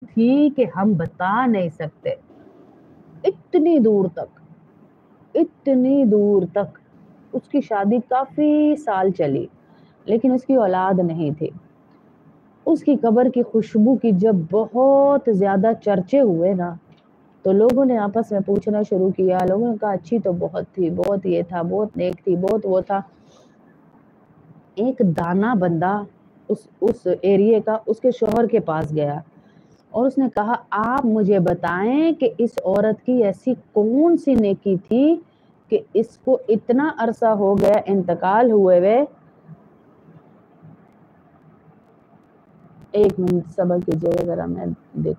थी कि हम बता नहीं सकते। इतनी दूर तक उसकी शादी काफ़ी साल चली, लेकिन उसकी औलाद नहीं थी। उसकी कब्र की खुशबू की जब बहुत ज़्यादा चर्चे हुए ना, तो लोगों ने आपस में पूछना शुरू किया। लोगों ने कहा अच्छी तो बहुत थी, बहुत ये था, बहुत नेक थी, बहुत वो था। एक दाना बंदा उस एरिये का उसके शौहर के पास गया और उसने कहा आप मुझे बताएं कि इस औरत की ऐसी कौन सी नेकी थी कि इसको इतना अरसा हो गया इंतकाल हुए हुए। एक मिनट सब्र कीजिएगा जरा, मैं देख।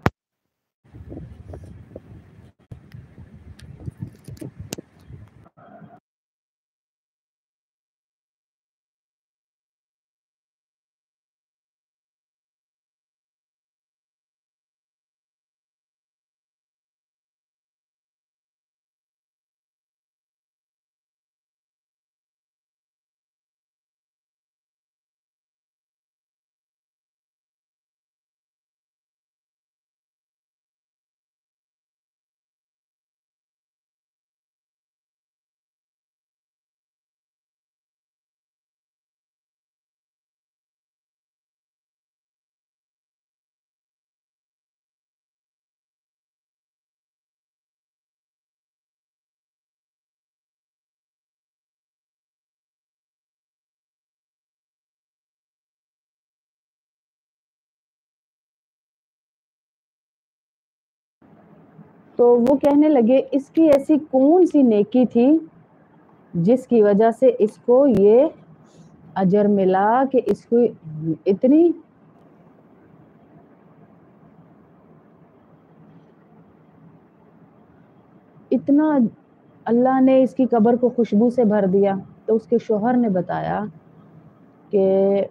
तो वो कहने लगे इसकी ऐसी कौन सी नेकी थी जिसकी वजह से इसको ये अजर मिला कि इसको इतना अल्लाह ने इसकी कब्र को खुशबू से भर दिया। तो उसके शौहर ने बताया कि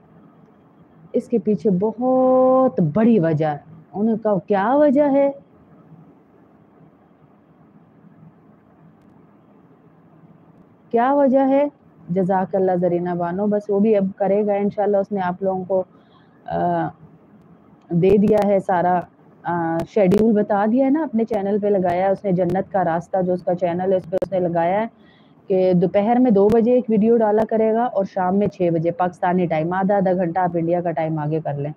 इसके पीछे बहुत बड़ी वजह है। उन्होंने कहा क्या वजह है? क्या वजह है? जज़ाकल्लाह ज़रीना बानो, बस वो भी अब करेगा इंशाल्लाह। उसने आप लोगों को दे दिया है सारा शेड्यूल बता दिया है ना, अपने चैनल पे लगाया है उसने। जन्नत का रास्ता जो उसका चैनल है उस पे उसने लगाया है कि दोपहर में 2 बजे एक वीडियो डाला करेगा और शाम में 6 बजे पाकिस्तानी टाइम, आधा घंटा आप इंडिया का टाइम आगे कर लें।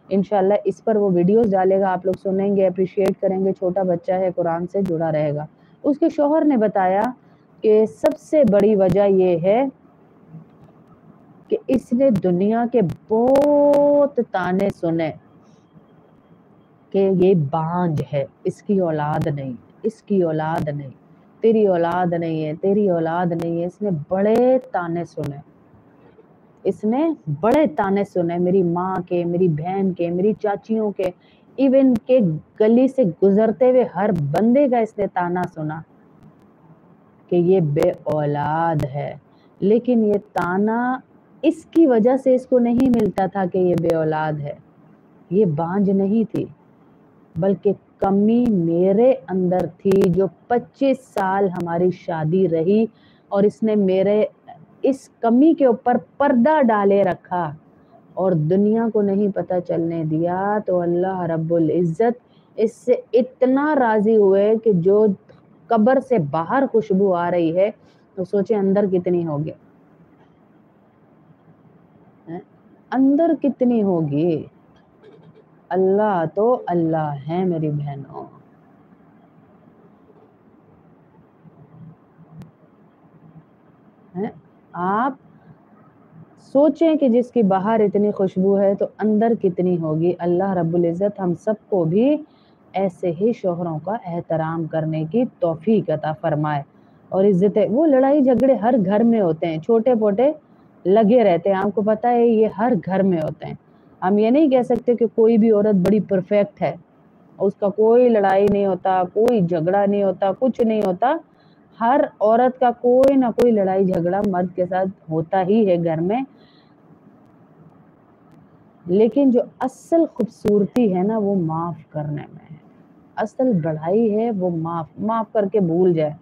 इंशाल्लाह इस पर वो वीडियोस डालेगा, आप लोग सुनेंगे, अप्रिशिएट करेंगे। छोटा बच्चा है, कुरान से जुड़ा रहेगा। उसके शौहर ने बताया कि सबसे बड़ी वजह ये है कि इसने दुनिया के बहुत ताने सुने कि ये बांझ है, इसकी औलाद नहीं, इसकी औलाद नहीं, तेरी औलाद नहीं है, तेरी औलाद नहीं है। इसने बड़े ताने सुने, इसने बड़े ताने सुने, मेरी माँ के, मेरी बहन के, मेरी चाचियों के, इवन के गली से गुजरते हुए हर बंदे का इसने ताना सुना कि ये बे औलाद है। लेकिन ये ताना इसकी वजह से इसको नहीं मिलता था कि ये बे औलाद है, ये बांझ नहीं थी, बल्कि कमी मेरे अंदर थी जो 25 साल हमारी शादी रही और इसने मेरे इस कमी के ऊपर पर्दा डाले रखा और दुनिया को नहीं पता चलने दिया। तो अल्लाह रब्बुल इज़्ज़त इससे इतना राज़ी हुए कि जो कब्र से बाहर खुशबू आ रही है तो सोचे अंदर कितनी होगी, अंदर कितनी होगी। अल्लाह तो अल्लाह है मेरी बहनों। आप सोचें कि जिसकी बाहर इतनी खुशबू है तो अंदर कितनी होगी। अल्लाह रब्बुल इज़्ज़त हम सबको भी ऐसे ही शौहरों का एहतराम करने की तौफीक अता फरमाए और इज़्ज़त। वो लड़ाई झगड़े हर घर में होते हैं, छोटे मोटे लगे रहते हैं, आपको पता है ये हर घर में होते हैं। हम ये नहीं कह सकते कि कोई भी औरत बड़ी परफेक्ट है, उसका कोई लड़ाई नहीं होता, कोई झगड़ा नहीं होता, कुछ नहीं होता। हर औरत का कोई ना कोई लड़ाई झगड़ा मर्द के साथ होता ही है घर में। लेकिन जो असल खूबसूरती है ना वो माफ़ करने में है। असल बढ़ाई है वो माफ़ करके भूल जाए,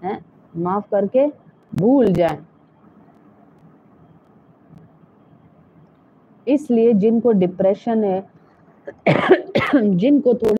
हैं? माफ़ करके भूल जाए। इसलिए जिनको डिप्रेशन है جن کو تھوڑی